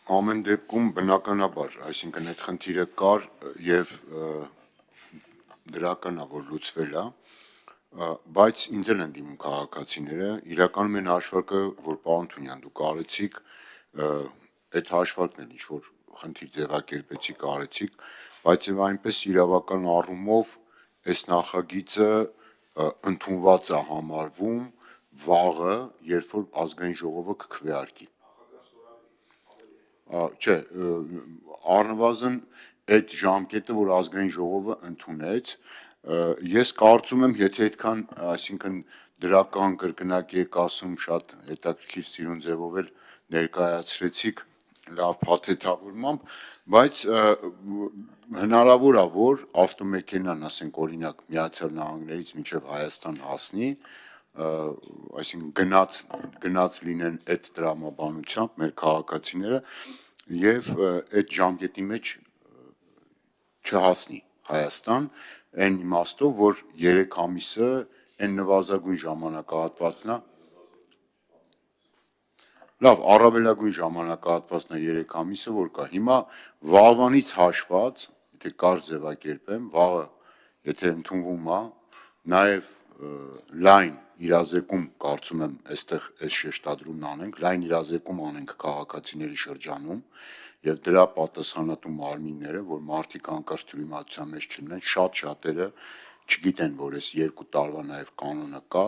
Ամեն դեպքում բնականաբար, այսինքն այդ խնդիրը կար եւ դրական է, որ լուծվել է, բայց ինձ էլ են դիմում քաղաքացիները, իրականում են հաշվարկը, որ պարոն Թունյան դուք արեցիք, այդ հաշվարկն էլ ինչ-որ խնդիր ձևակերպեցիք, արեցիք, բայց եւ այնպես իրավական առումով այս նախագիծը ընդունված է համարվում վաղը, երբ որ ազգային ժողովը կքվեարկի։ Չէ, առնվազն այդ ժամկետը, որ ազգային ժողովը ընդունեց, ես կարծում եմ, եթե այդքան, այսինքն դրական կրկնակ եք ասում, շատ հետաքրքիր սիրուն ձևով էլ ներկայացրեցիք, լավ փաթեթավորմամբ, բայց հնարավոր է, որ ավտոմեքենան, ասենք օրինակ Միացյալ Նահանգներից մինչև Հայաստան հասնի, այսինքն գնաց լինեն այդ տրամաբանությամբ մեր քաղաքացիները եւ այդ ժամկետի մեջ չհասնի Հայաստան, այն իմաստով, որ 3 ամիսը այն նվազագույն ժամանակահատվածն է։ Լավ, առավելագույն ժամանակահատվածն է 3 ամիսը, որ կա։ Հիմա վաղվանից հաշված, եթե կարճ ձևակերպեմ, վաղը, եթե ընդունվում է, նաեւ լայն իրազեկում կարծում եմ այստեղ այս շեշտադրումն անենք, լայն իրազեկում անենք քաղաքացիների շրջանում եւ դրա պատասխանատու մարմինները, որ մարդիկ անկարծ թյուրիմացության մեջ չլինեն, շատերը չգիտեն, որ այս 2 տարվա նաեւ կանոնը կա,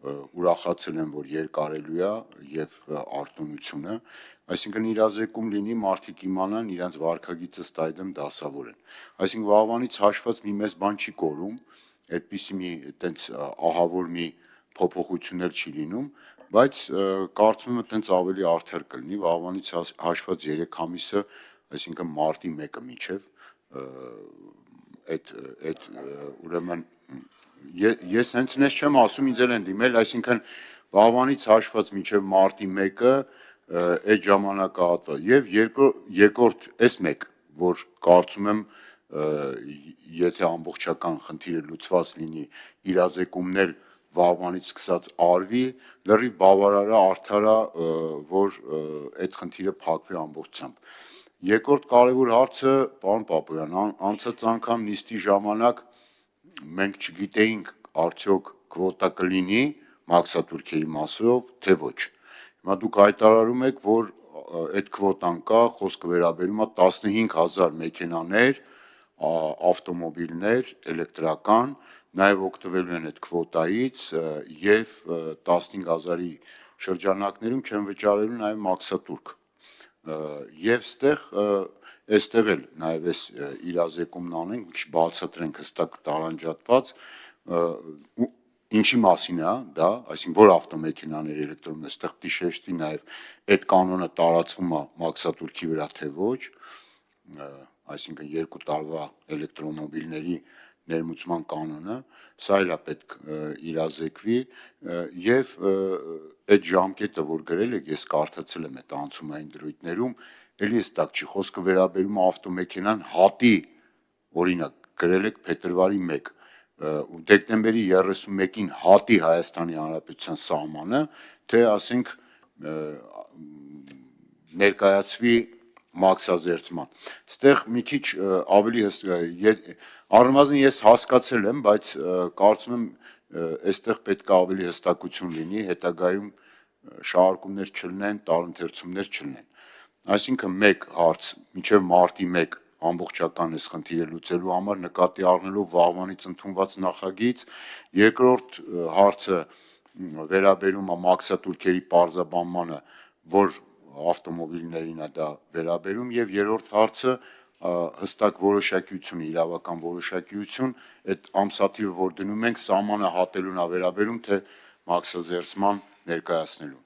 ուրախացել են, որ երկարելու է եւ արտոնությունը, այսինքն իրազեկում լինի, մարդիկ իմանան, իրենց վարքագիծը ստայդեմ դասավորեն։ Այսինքն վաղվանից հաշված մի մեծ բան չի կորում, այդպիսի մի այտենց ահավոր մի փոփոխություններ չի լինում, բայց կարծում եմ այտենց ավելի արդար կլինի, վաղվանից հաշված 3 ամիսը, այսինքն մարտի 1-ը միջև այդ ուրեմն ես հենց նես չեմ ասում, ինձ էլ են դիմել, այսինքն վաղվանից հաշված մինչև մարտի 1-ը այդ ժամանակահատված եւ երկրորդ այս մեկ, որ կարծում եմ եթե ամբողջական խնդիրը լուծված լինի, իրազեկումներ վաղվանից սկսած արվի, լրիվ բավարար է, արդար է, որ այդ խնդիրը փակվի ամբողջությամբ։ Երկրորդ կարևոր հարցը, պարոն Պապոյան, անցած անգամ նիստի ժամանակ մենք չգիտեինք արդյոք քվոտա կլինի մաքսատուրքերի մասով, թե ոչ։ Հիմա դուք հայտարարում եք, որ այդ քվոտան կա, խոսքը վերաբերում է 15000 մեքենաներ, ավտոմոբիլներ, էլեկտրական, նաև օգտվելու են այդ քվոտայից եւ 15000-ի շրջանակներում չեն վճարելու նաև մաքսատուրք։ Եվ այստեղ էլ նաև այս իրազեկումն անենք, մի քիչ բացատրենք հստակ տարանջատված, ինչի մասին է դա, այսինքն որ ավտոմեքենաների էլեկտրոմոբիլներ, այստեղ պիտի շեշտվի նաև այդ կանոնը տարածվում է մաքսատուրքի վրա, թե ոչ, այսինքն 2 տարվա էլեկտրոմոբիլների ներմուծման կանոնը, սա էլ է պետք իրազեկվի եւ այդ ժամկետը, որ գրել եք, ես կարդացել եմ այդ անցումային դրույթներում, էլի հստակ չի, խոսքը վերաբերում է ավտոմեքենան հատի, օրինակ գրել եք փետրվարի 1, դեկտեմբերի 31-ին հատի Հայաստանի Հանրապետության սահմանը, թե ասենք ներկայացվի մաքսազերծման։ Այստեղ մի քիչ ավելի առնվազն ես հասկացել եմ, բայց կարծում եմ այստեղ պետք է ավելի հստակություն լինի, հետագայում շահարկումներ չլինեն, տարընթերցումներ չլինեն։ Այսինքն մեկ հարց, մինչև մարտի 1 ամբողջական այս խնդիրը լուծելու համար նկատի առնելով վաղվանից ընդունված նախագիծ, երկրորդ հարցը վերաբերում է մաքսատուրքերի պարզաբանմանը, որ ավտոմոբիլներին է դա վերաբերում եւ երրորդ հարցը հստակ որոշակիություն, իրավական որոշակիություն, այդ ամսաթիվը, որ դնում ենք, սահմանը հատելուն է վերաբերում, թե մաքսազերծման ներկայացնելուն։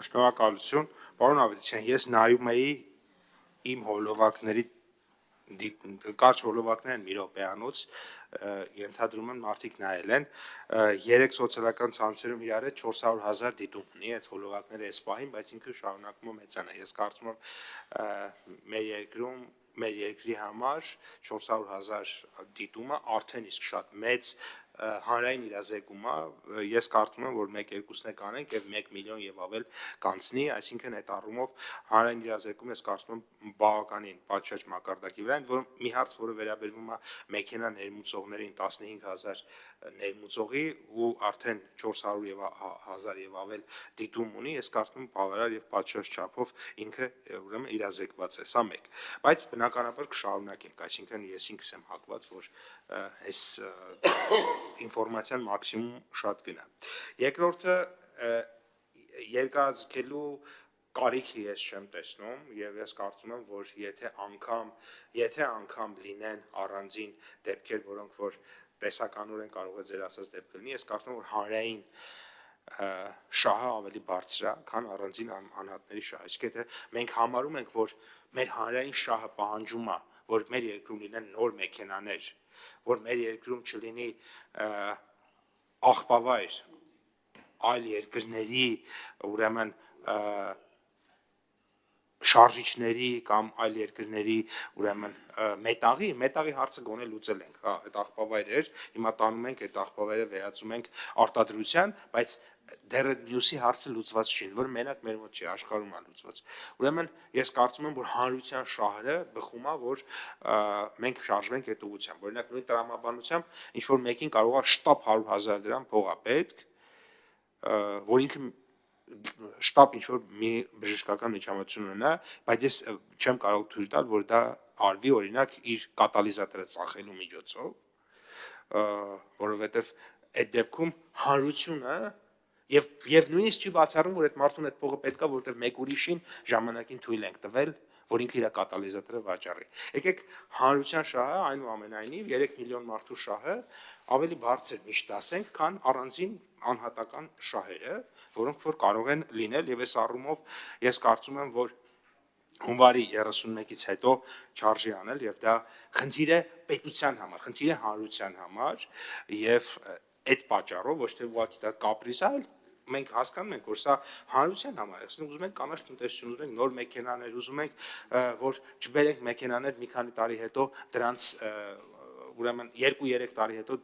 Շնորհակալություն, պարոն Ավետիսյան, ես նայում էի իմ հոլովակների կարճ հոլովակներ են մի րոպեանոց, ենթադրում եմ մարդիկ նայել են, 3 սոցիալական ցանցերում իրար հետ 400,000 դիտում ունի այդ հոլովակները այս պահին, բայց ինքը շարունակում է մեծանալ։ Ես կարծում եմ մեր երկրի համար 400,000 դիտումը արդեն իսկ շատ մեծ հանրային իրազեկումը, ես կարծում եմ, որ 1-2-ն է կանենք եւ 1 միլիոն եւ ավել կանցնի, այսինքն այդ առումով հանրային իրազեկումը ես կարծում եմ բավականին պատշաճ մակարդակի վրա, որ մի հարց, որը վերաբերվում է մեքենա ներմուծողներին 15000 ներմուծողի ու արդեն 400 եւ 1000 եւ ավել դիտում ունի, ես կարծում եմ բավարար եւ պատշաճ չափով ինքը ուրեմն իրազեկված է, սա մեկ, բայց բնականաբար կշարունակենք, այսինքն ես ինքս եմ հակված, որ այս ինֆորմացիան մաքսիմում շատ գնա։ Երկրորդը երկարաձգելու կարիքի ես չեմ տեսնում եւ ես կարծում եմ, որ եթե անգամ լինեն առանձին դեպքեր, որոնք որ տեսականորեն կարող է ձեր ասած դեպք լինի, ես կարծում եմ, որ հանրային շահը ավելի բարձր է, քան առանձին անհատների շահը։ Իսկ եթե մենք համարում ենք, որ մեր հանրային շահը պահանջում է, որ մեր երկրում լինեն նոր մեքենաներ, որ մեր երկրում չլինի աղբավայր այլ երկրների ուրեմն շարժիչների կամ այլ երկրների ուրեմն մետաղի հարցը գոնե լուծել ենք, հա, այդ աղբավայրը էր, հիմա տանում ենք այդ աղբավայրը վերածում ենք արտադրության, բայց դեռ մյուսի հարցը լուծված չի, որ մենակ մեր մոտ չի, աշխարհում է լուծված։ Ուրեմն ես կարծում եմ, որ հանրության շահը բխում է, որ մենք շարժվենք այդ ուղղությամբ։ Օրինակ նույն տրամաբանությամբ ինչ որ մեկին կարող է շտապ 100,000 դրամ փող է պետք, որ ինքը շտապ ինչ որ մի բժշկական միջամտություն ունենա, բայց ես չեմ կարող թույլ տալ, որ դա արվի օրինակ իր կատալիզատորը ծախելու միջոցով, որովհետև այդ դեպքում հանրությունը եւ նույնիսկ չի բացառում, որ այդ մարդուն այդ փողը պետքա, որովհետեւ մեկ ուրիշին ժամանակին թույլ ենք տվել, որ ինքը իր կատալիզատորը վաճառի։ Եկեք հանրության շահը այնուամենայնիվ 3 միլիոն մարդու շահը ավելի բարձր միշտ ասենք, քան առանձին անհատական շահերը, որոնք որ կարող են լինել եւ այս առումով ես կարծում եմ, որ հունվարի 31-ից հետո չարժի անել եւ դա խնդիր է պետության համար, խնդիր է հանրության համար եւ այդ պատճառով ոչ թե ուղղակի դա կապրիզ է, այլ մենք հասկանում ենք, որ սա հանրության համար է, ուզում ենք կանաչ տնտեսություն, ուզում ենք նոր մեքենաներ, ուզում ենք, որ չբերենք մեքենաներ մի քանի տարի հետո դրանց ուրեմն 2-3 տարի հետո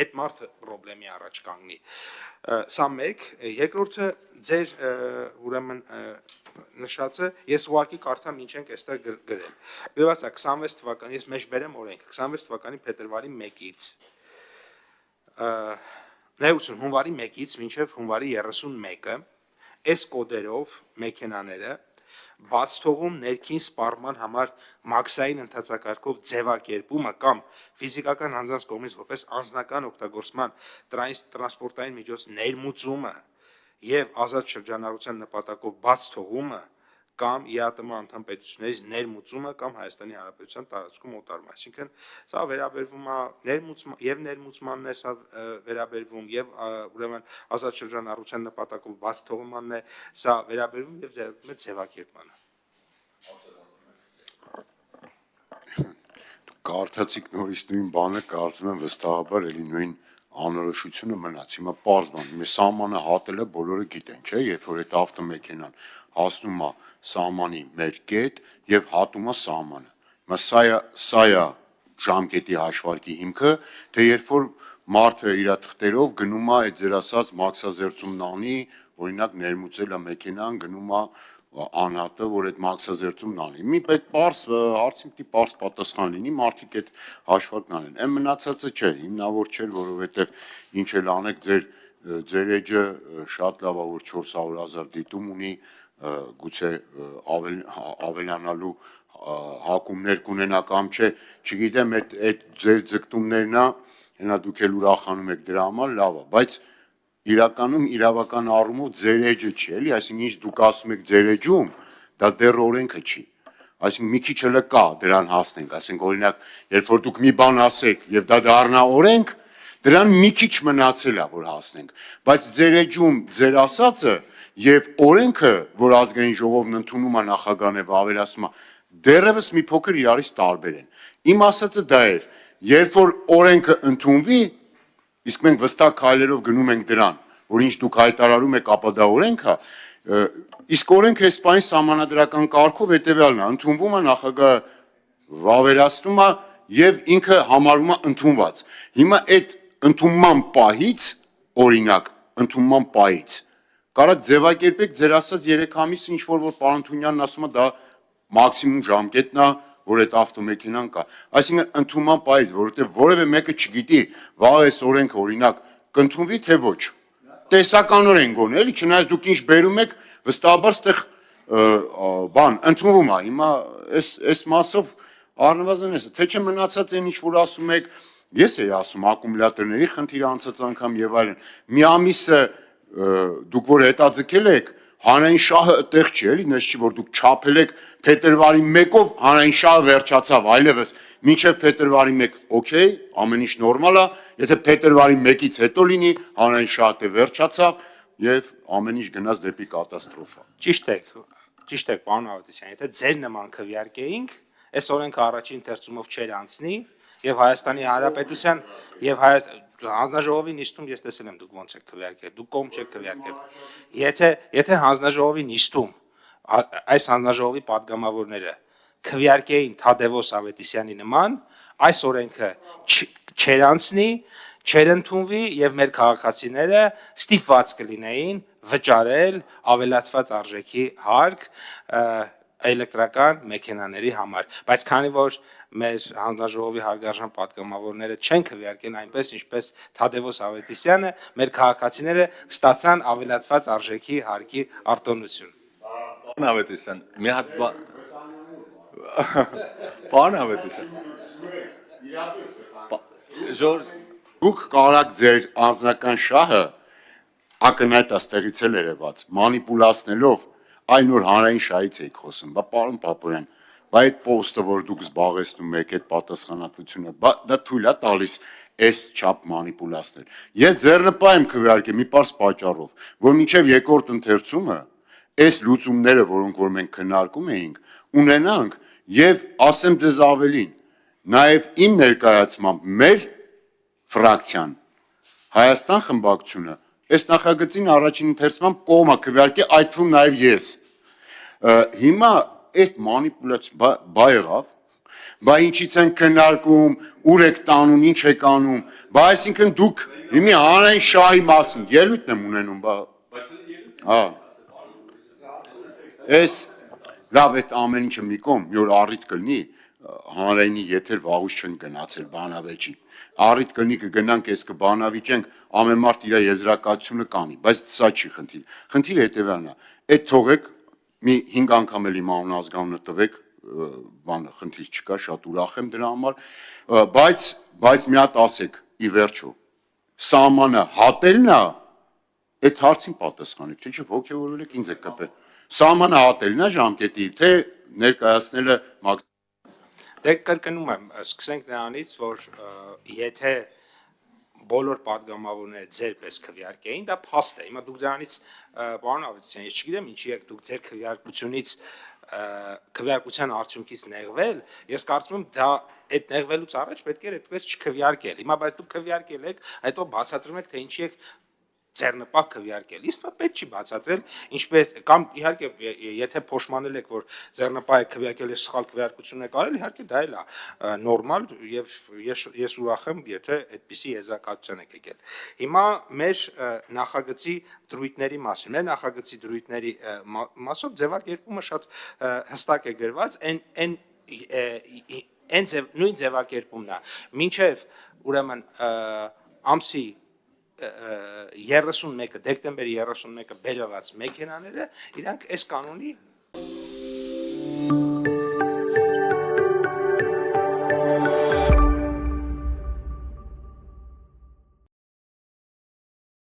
այդ մարդը խնդրեմի առաջ կանգնի։ Սա մեկ, երկրորդը ձեր ուրեմն նշածը ես ուղղակի կարդամ ինչ ենք այստեղ գրել։ Գրված է 26 թվականի, ես մեջ բերեմ օրենք, 26 թվականի փետրվարի 1-ից Նայություն հունվարի 1-ից մինչև հունվարի 31-ը այս կոդերով մեքենաները բաց թողում ներքին սպառման համար մաքսային ընթացակարգով ձևակերպումը կամ ֆիզիկական անձանց կողմից որպես անձնական օգտագործման տրանսպորտային միջոց ներմուծումը եւ ազատ շրջանառության նպատակով բաց թողումը կամ ԵԱՏՄ անդամ պետություններից ներմուծումը կամ Հայաստանի Հանրապետության տարածքում օտարումը, այսինքն սա վերաբերվում է ներմուծմանն է, սա վերաբերվում եւ ուրեմն ազատ շրջանառության նպատակով բաց թողմանն է, սա վերաբերվում եւ ձևակերպմանը։ Կարդացիք նորից նույն բանը, կարծում եմ վստահաբար էլի նույն անորոշությունը մնաց։ Հիմա պարզ բան, մեր սահմանը հատելը բոլորը գիտեն, չէ՞, երբ որ այդ ավտոմեքենան հասնում է սահմանի մեր կետ եւ հատում է սահմանը։ Հիմա սա է ժամկետի հաշվարկի հիմքը, թե երբ որ մարդը իր թղթերով գնում է այդ ձեր ասած մաքսազերծումն անի, օրինակ ներմուծել է մեքենան, գնում է անհատը, որ այդ մաքսազերծումն անի։ Մի պետք պարզ հարցին պիտի պարզ պատասխան լինի, մարդիկ այդ հաշվարկն անեն։ Այն մնացածը չէ, հիմնավոր չէր, որովհետև ինչ էլ անեք ձեր էջը շատ լավ է, որ 400,000 դիտում ունի, գուցե ավելանալու հակումներ կունենա կամ չէ, չգիտեմ, այդ ձեր ձգտումներն է, հենա դուք էլ ուրախանում եք դրա համար, լավ է, բայց իրականում իրավական առումով ձեր էջը չի, էլի, այսինքն ինչ դուք ասում եք ձեր էջում, դա դեռ օրենքը չի։ Այսինքն մի քիչ հələ կա դրան հասնենք, ասենք օրինակ, երբ որ դուք մի բան ասեք եւ դա դառնա օրենք, դրան մի քիչ մնացել է որ հասնենք, բայց ձեր էջում ձեր ասածը եւ օրենքը, որ ազգային ժողովն ընդունում է նախագահն եւ ավելացնում է, դեռևս մի փոքր իրարից տարբեր են։ Իմ ասածը դա էր, երբ որ օրենքը ընդունվի, իսկ մենք վստահ քայլերով գնում ենք դրան, որ ինչ դուք հայտարարում եք, ապա դա օրենք է, իսկ օրենքը այս պայն սահմանադրական կարգով հետեւյալն է, ընդունվում է նախագահը վավերացնում է եւ ինքը համարվում է ընդունված։ Հիմա այդ ընդունման պահից, օրինակ, ընդունման պահից կարաք ձևակերպեք ձեր ասած 3 ամիսը ինչ որ պարոն Թունյանն ասում է դա մաքսիմում ժամկետն է, որ այդ ավտոմեքենան կա։ Այսինքն ընդունման պահից, որովհետև որևէ մեկը չգիտի, վաղ այս օրենքը օրինակ կընդունվի թե ոչ։ Տեսականորեն գոնե, էլի, չնայած դուք ինչ բերում եք, վստահաբար ստեղ բան ընդունվում է։ Հիմա այս մասով առնվազն էս, թե չէ մնացած այն ինչ որ ասում եք, ես էի ասում ակումուլյատորների խնդիրը անցած անգամ եւ այլն։ Մի ամիսը դուք որ հետաձգել եք, հանրային շահը այդտեղ չի, էլի, նես չի որ դուք չափել եք փետրվարի 1-ով հանրային շահը վերջացավ, այլևս մինչև փետրվարի 1, օքեյ, ամեն ինչ նորմալ է, եթե փետրվարի 1-ից հետո լինի, հանրային շահը վերջացավ եւ ամեն ինչ գնաց դեպի կատաստրոֆա։ Ճիշտ եք, պարոն Ավետիսյան, եթե ձեր նման քվեարկեինք, այս օրենքը առաջին ընթերցումով չէր անցնի եւ Հայաստանի Հանրապետության եւ հանձնաժողովի նիստում ես տեսել եմ դուք ոնց եք քվեարկել, դուք կողմ չեք քվեարկել։ Եթե հանձնաժողովի նիստում այս հանձնաժողովի падգամավորները քվեարկեին Թադևոս Ավետիսյանի նման, այս օրենքը չեր անցնի, չեր ընդունվի եւ մեր քաղաքացիները ստիպված կլինեին վճարել ավելացված արժեքի հարկ էլեկտրական մեքենաների համար, բայց քանի որ մեր հանձնաժողովի հարգարժան падգամավորները չեն քվեարկեն այնպես ինչպես Թադևոս Ավետիսյանը, մեր քաղաքացիները ստացան ավելացված արժեքի հարկի արտոնություն։ Պարոն Ավետիսյան, մի հատ Պարոն Ավետիսյան։ Դուք կարաք ձեր անձնական շահը ակնհայտ աստեղից էլ երևաց, մանիպուլացնելով այն որ հանրային շահից եք խոսում, բա պարոն Պապոյան, բա այդ պոստը, որ դուք զբաղեցնում եք, այդ պատասխանատվությունը, դա թույլ է տալիս այս չափ մանիպուլացնել։ Ես ձեռնպահ եմ քվեարկել մի պարզ պատճառով, որ մինչև երկրորդ ընթերցումը այս լուծումները, որոնք որ մենք քննարկում էինք, ունենանք եւ ասեմ ձեզ ավելին, նաեւ իմ ներկայացմամբ մեր ֆրակցիան Հայաստան խմբակցությունը այս նախագծին առաջին ընթերցման կողմը քվեարկի այդ թվում նաև ես։ Հիմա այդ մանիպուլյացիա բա եղավ, բա ինչից են քննարկում, ուր եք տանում, ինչ եք անում, բա այսինքն դուք հիմի հանրային շահի մասին ելույթ եմ ունենում, բա հա։ Այս լավ այդ ամեն ինչը մի կողմ, մի օր առիթ կլինի հանրայինի եթեր վաղուց չեն գնացել բանավեճին։ Առիթ կլինի կգնանք այս կբանավիճենք, ամեն մարդ իր եզրակացությունը կանի, բայց սա չի խնդիր։ Խնդիրը հետևյալն է, այդ թողեք մի 5 անգամ էլի մանուն ազգանունը տվեք, բանը խնդիր չկա, շատ ուրախ եմ դրա համար, բայց մի հատ ասեք, ի վերջո, սահմանը հատելն է, այդ հարցին պատասխանեք, թե չէ ոգևորվել եք ինձ եք կպել։ Սահմանը հատելն է ժամկետի, թե ներկայացնելը Դե կրկնում եմ, սկսենք նրանից, որ եթե բոլոր падգամավորները ձեր պես քվեարկեին, դա փաստ է։ Հիմա դուք դրանից, պարոն Ավետիսյան, ես չգիտեմ ինչի եք դուք ձեր քվեարկության արդյունքից նեղվել, ես կարծում եմ դա այդ նեղվելուց առաջ պետք է այդպես չքվեարկել։ Հիմա բայց դուք քվեարկել եք, հետո բացատրում եք, թե ինչի եք ձեռնպահ քվեարկել։ Իսկ պետք չի բացատրել, ինչպես կամ իհարկե եթե փոշմանել եք, որ ձեռնպահ եք քվեարկել եւ սխալ քվեարկություն եք արել, իհարկե դա էլ է նորմալ եւ ես ուրախ եմ, եթե այդպիսի եզրակացության եք եկել։ Հիմա մեր նախագծի դրույթների մասին, մեր նախագծի դրույթների մասով ձևակերպումը շատ հստակ է գրված, նույն ձևակերպումն է։ Մինչև ուրեմն ամսի 31 դեկտեմբերի 31-ը բերված մեքենաները իրանք այս կանոնի